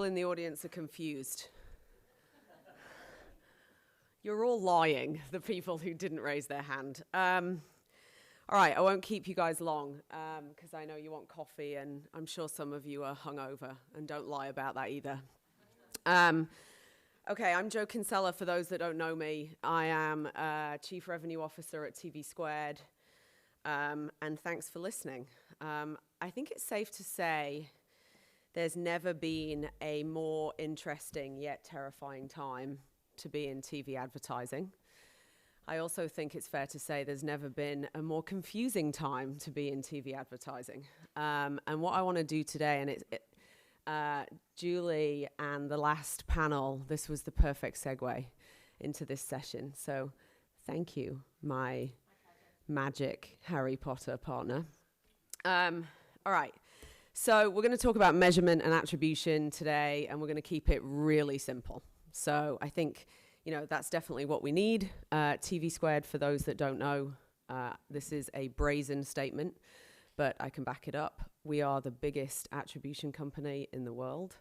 In the audience are confused. You're all lying, the people who didn't raise their hand. All right, I won't keep you guys long because I know you want coffee and I'm sure some of you are hungover, and don't lie about that either. Okay, I'm Jo Kinsella, for those that don't know me. I am Chief Revenue Officer at TVSquared, and thanks for listening. I think it's safe to say there's never been a more interesting yet terrifying time to be in TV advertising. I also think it's fair to say there's never been a more confusing time to be in TV advertising. And what I want to do today, and Julie and the last panel, this was the perfect segue into this session. So thank you, my magic Harry Potter partner. All right. So we're going to talk about measurement and attribution today, and we're going to keep it really simple. So I think, that's definitely what we need. TVSquared, for those that don't know, this is a brazen statement, but I can back it up. We are the biggest attribution company in the world.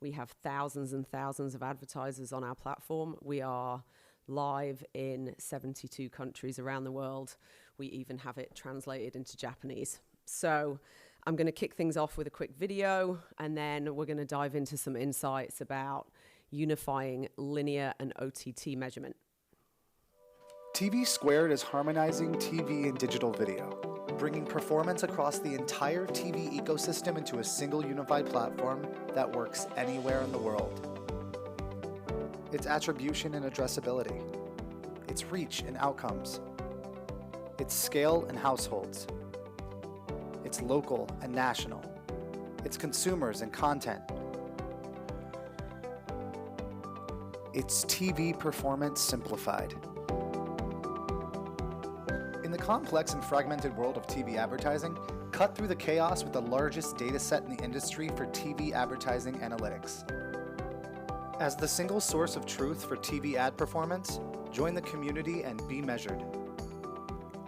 We have thousands and thousands of advertisers on our platform. We are live in 72 countries around the world. We even have it translated into Japanese. So I'm going to kick things off with a quick video, and then we're going to dive into some insights about unifying linear and OTT measurement. TVSquared is harmonizing TV and digital video, bringing performance across the entire TV ecosystem into a single unified platform that works anywhere in the world. It's attribution and addressability. It's reach and outcomes. It's scale and households. It's local and national. It's consumers and content. It's TV performance simplified. In the complex and fragmented world of TV advertising, cut through the chaos with the largest data set in the industry for TV advertising analytics. As the single source of truth for TV ad performance, join the community and be measured.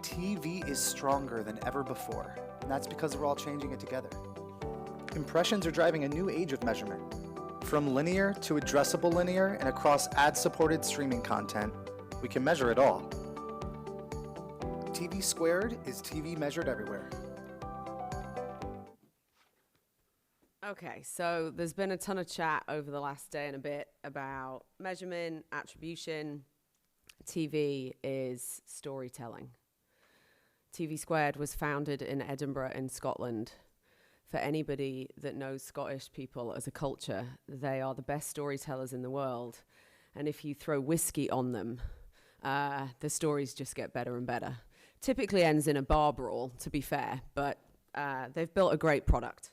TV is stronger than ever before, and that's because we're all changing it together. Impressions are driving a new age of measurement. From linear to addressable linear and across ad-supported streaming content, we can measure it all. TVSquared is TV measured everywhere. Okay, so there's been a ton of chat over the last day and a bit about measurement, attribution. TV is storytelling. TVSquared was founded in Edinburgh in Scotland. For anybody that knows Scottish people as a culture, they are the best storytellers in the world. And if you throw whiskey on them, the stories just get better and better. Typically ends in a bar brawl, to be fair, but they've built a great product.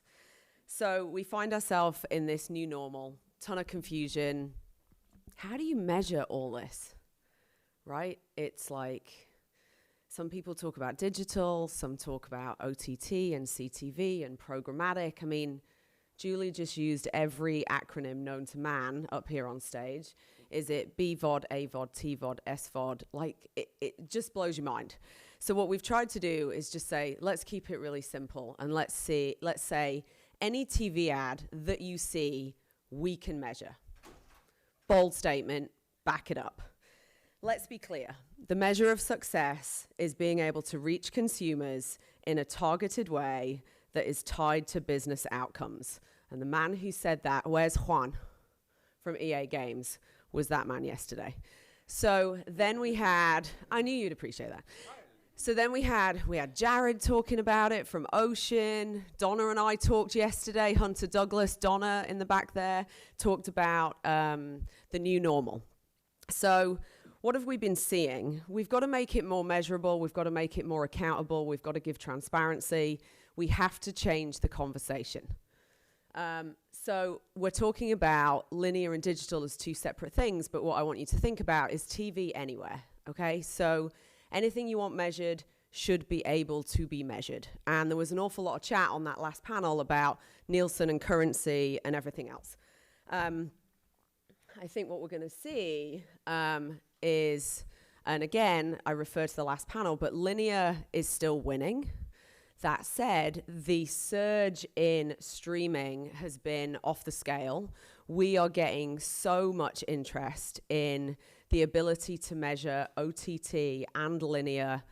So we find ourselves in this new normal, ton of confusion. How do you measure all this, right? It's like some people talk about digital, some talk about OTT and CTV and programmatic. I mean, Julie just used every acronym known to man up here on stage. Is it BVOD, AVOD, TVOD, SVOD? Like, it just blows your mind. So what we've tried to do is just say, let's keep it really simple, and let's say any TV ad that you see, we can measure. Bold statement, back it up. Let's be clear. The measure of success is being able to reach consumers in a targeted way that is tied to business outcomes. And the man who said that, where's Juan from EA Games, was that man yesterday. So then we had, I knew you'd appreciate that. So then we had Jared talking about it from Ocean. Donna and I talked yesterday. Hunter Douglas, Donna in the back there, talked about the new normal. So what have we been seeing? We've got to make it more measurable. We've got to make it more accountable. We've got to give transparency. We have to change the conversation. So we're talking about linear and digital as two separate things, but what I want you to think about is TV anywhere, okay? So anything you want measured should be able to be measured. And there was an awful lot of chat on that last panel about Nielsen and currency and everything else. I think what we're going to see is, and again, I refer to the last panel, but linear is still winning. That said, the surge in streaming has been off the scale. We are getting so much interest in the ability to measure OTT and linear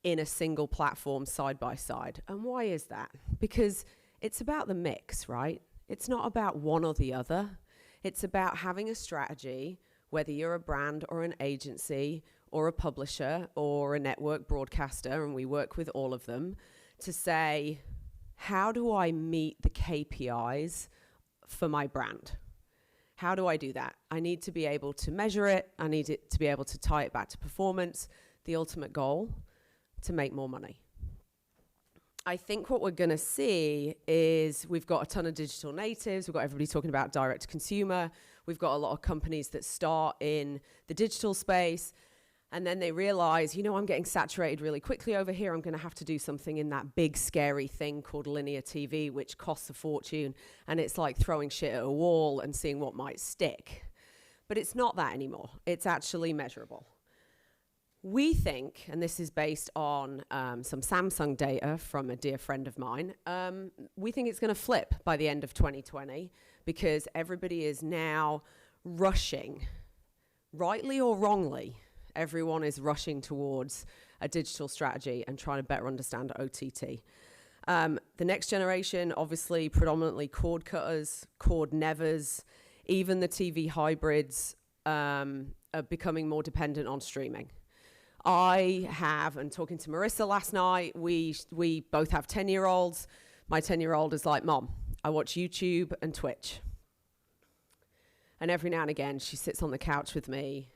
in a single platform side by side. And why is that? Because it's about the mix, right? It's not about one or the other. It's about having a strategy, whether you're a brand or an agency or a publisher or a network broadcaster, and we work with all of them, to say, how do I meet the KPIs for my brand? How do I do that? I need to be able to measure it. I need it to be able to tie it back to performance. The ultimate goal, to make more money. I think what we're going to see is we've got a ton of digital natives. We've got everybody talking about direct to consumer. We've got a lot of companies that start in the digital space, and then they realize, I'm getting saturated really quickly over here. I'm going to have to do something in that big, scary thing called linear TV, which costs a fortune. And it's like throwing shit at a wall and seeing what might stick. But it's not that anymore. It's actually measurable. We think, and this is based on some Samsung data from a dear friend of mine, we think it's going to flip by the end of 2020 because everybody is now rushing, rightly or wrongly, everyone is rushing towards a digital strategy and trying to better understand OTT. The next generation, obviously, predominantly cord cutters, cord nevers, even the TV hybrids are becoming more dependent on streaming. I have, and talking to Marissa last night, we both have 10-year-olds. My 10-year-old is like, Mom, I watch YouTube and Twitch. And every now and again, she sits on the couch with me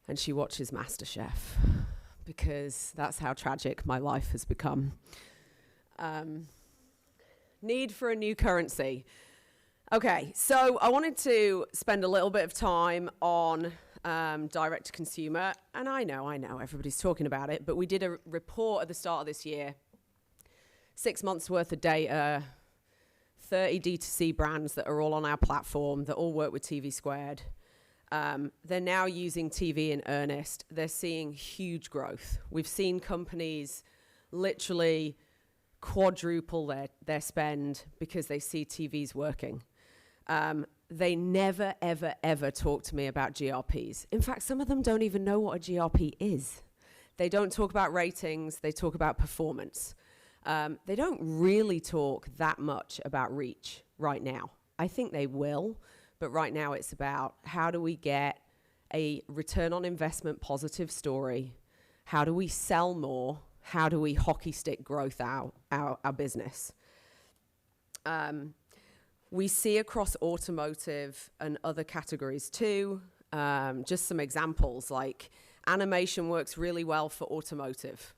and she watches MasterChef because that's how tragic my life has become. Need for a new currency. Okay, so I wanted to spend a little bit of time on direct to consumer, and I know everybody's talking about it, but we did a report at the start of this year, 6 months worth of data, 30 D2C brands that are all on our platform, that all work with TVSquared. They're now using TV in earnest. They're seeing huge growth. We've seen companies literally quadruple their spend because they see TVs working. They never, ever, ever talk to me about GRPs. In fact, some of them don't even know what a GRP is. They don't talk about ratings. They talk about performance. They don't really talk that much about reach right now. I think they will, but right now it's about how do we get a return on investment positive story? How do we sell more? How do we hockey stick growth our business? We see across automotive and other categories too, just some examples, like animation works really well for automotive.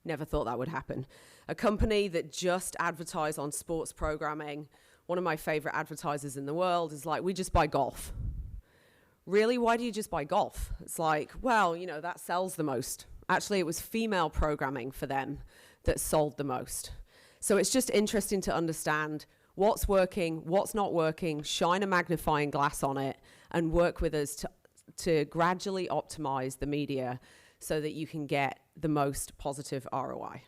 Never thought that would happen. A company that just advertise on sports programming, one of my favorite advertisers in the world, is like, we just buy golf. Really, why do you just buy golf? It's like, well, that sells the most. Actually, it was female programming for them that sold the most. So it's just interesting to understand what's working, what's not working, shine a magnifying glass on it, and work with us to gradually optimize the media so that you can get the most positive ROI.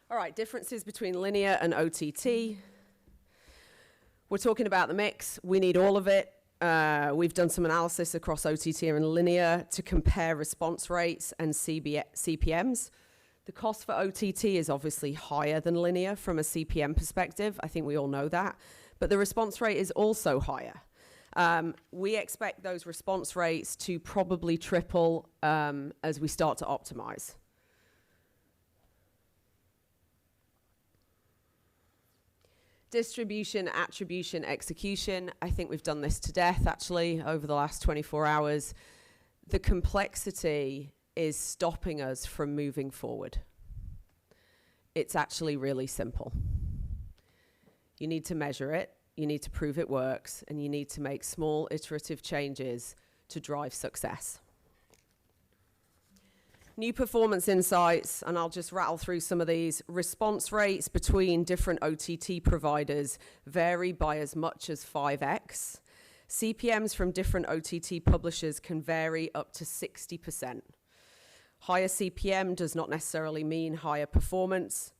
All right, differences between linear and OTT. We're talking about the mix. We need all of it. We've done some analysis across OTT and linear to compare response rates and CPMs. The cost for OTT is obviously higher than linear from a CPM perspective. I think we all know that. But the response rate is also higher. We expect those response rates to probably triple as we start to optimize. Distribution, attribution, execution. I think we've done this to death, actually, over the last 24 hours. The complexity is stopping us from moving forward. It's actually really simple. You need to measure it, you need to prove it works, and you need to make small iterative changes to drive success. New performance insights, and I'll just rattle through some of these. Response rates between different OTT providers vary by as much as 5x. CPMs from different OTT publishers can vary up to 60%. Higher CPM does not necessarily mean higher performance.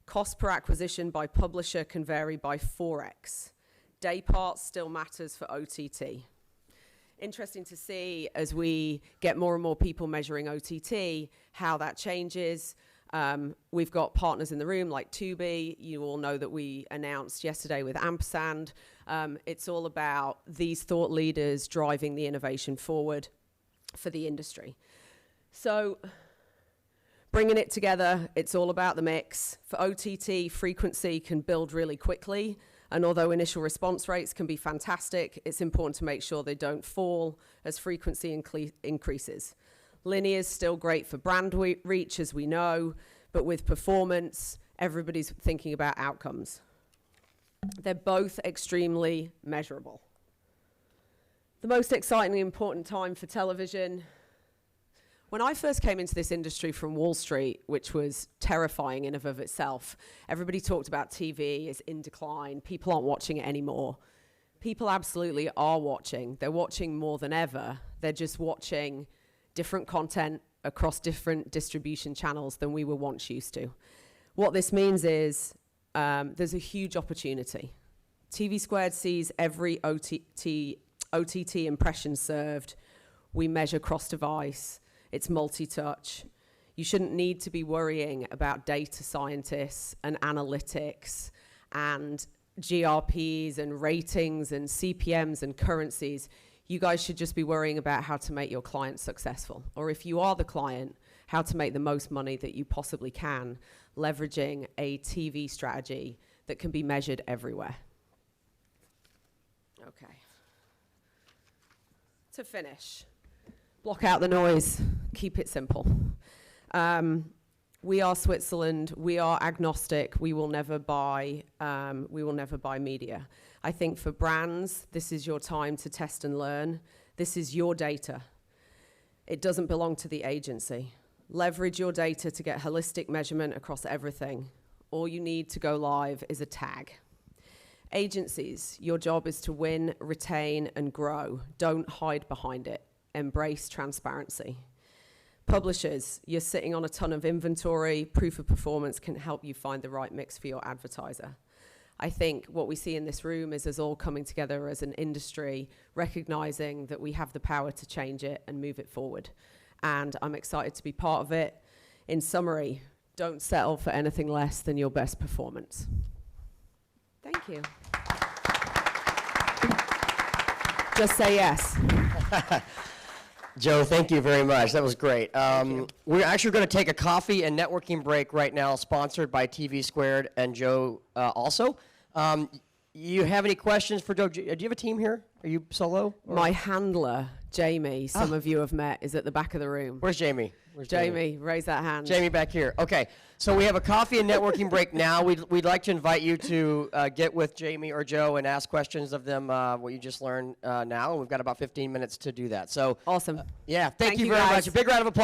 Cost per acquisition by publisher can vary by 4x. Day part still matters for OTT. Interesting to see as we get more and more people measuring OTT, how that changes. We've got partners in the room like Tubi. You all know that we announced yesterday with Ampersand. It's all about these thought leaders driving the innovation forward for the industry. So bringing it together, it's all about the mix. For OTT, frequency can build really quickly. And although initial response rates can be fantastic, it's important to make sure they don't fall as frequency increases. Linear is still great for brand reach, as we know, but with performance, everybody's thinking about outcomes. They're both extremely measurable. The most exciting and important time for television. When I first came into this industry from Wall Street, which was terrifying in and of itself, everybody talked about TV is in decline. People aren't watching it anymore. People absolutely are watching. They're watching more than ever. They're just watching different content across different distribution channels than we were once used to. What this means is there's a huge opportunity. TVSquared sees every OTT impression served. We measure cross-device. It's multi-touch. You shouldn't need to be worrying about data scientists and analytics and GRPs and ratings and CPMs and currencies. You guys should just be worrying about how to make your client successful. Or if you are the client, how to make the most money that you possibly can, leveraging a TV strategy that can be measured everywhere. Okay. To finish. Block out the noise, keep it simple. We are Switzerland, we are agnostic, we will never buy media. I think for brands, this is your time to test and learn. This is your data. It doesn't belong to the agency. Leverage your data to get holistic measurement across everything. All you need to go live is a tag. Agencies, your job is to win, retain, and grow. Don't hide behind it. Embrace transparency. Publishers, you're sitting on a ton of inventory. Proof of performance can help you find the right mix for your advertiser. I think what we see in this room is us all coming together as an industry, recognizing that we have the power to change it and move it forward. And I'm excited to be part of it. In summary, don't settle for anything less than your best performance. Thank you. Just say yes. Joe, thank you very much. That was great. We're actually going to take a coffee and networking break right now, sponsored by TVSquared and Joe also. You have any questions for Joe? Do you have a team here? Are you solo? Or? My handler, Jamie, some of you have met, is at the back of the room. Where's Jamie? Jamie, raise that hand. Jamie back here. Okay, so we have a coffee and networking break now. We'd like to invite you to get with Jamie or Joe and ask questions of them, what you just learned now. And we've got about 15 minutes to do that. So awesome. Yeah, thank you very guys. much. A big round of applause.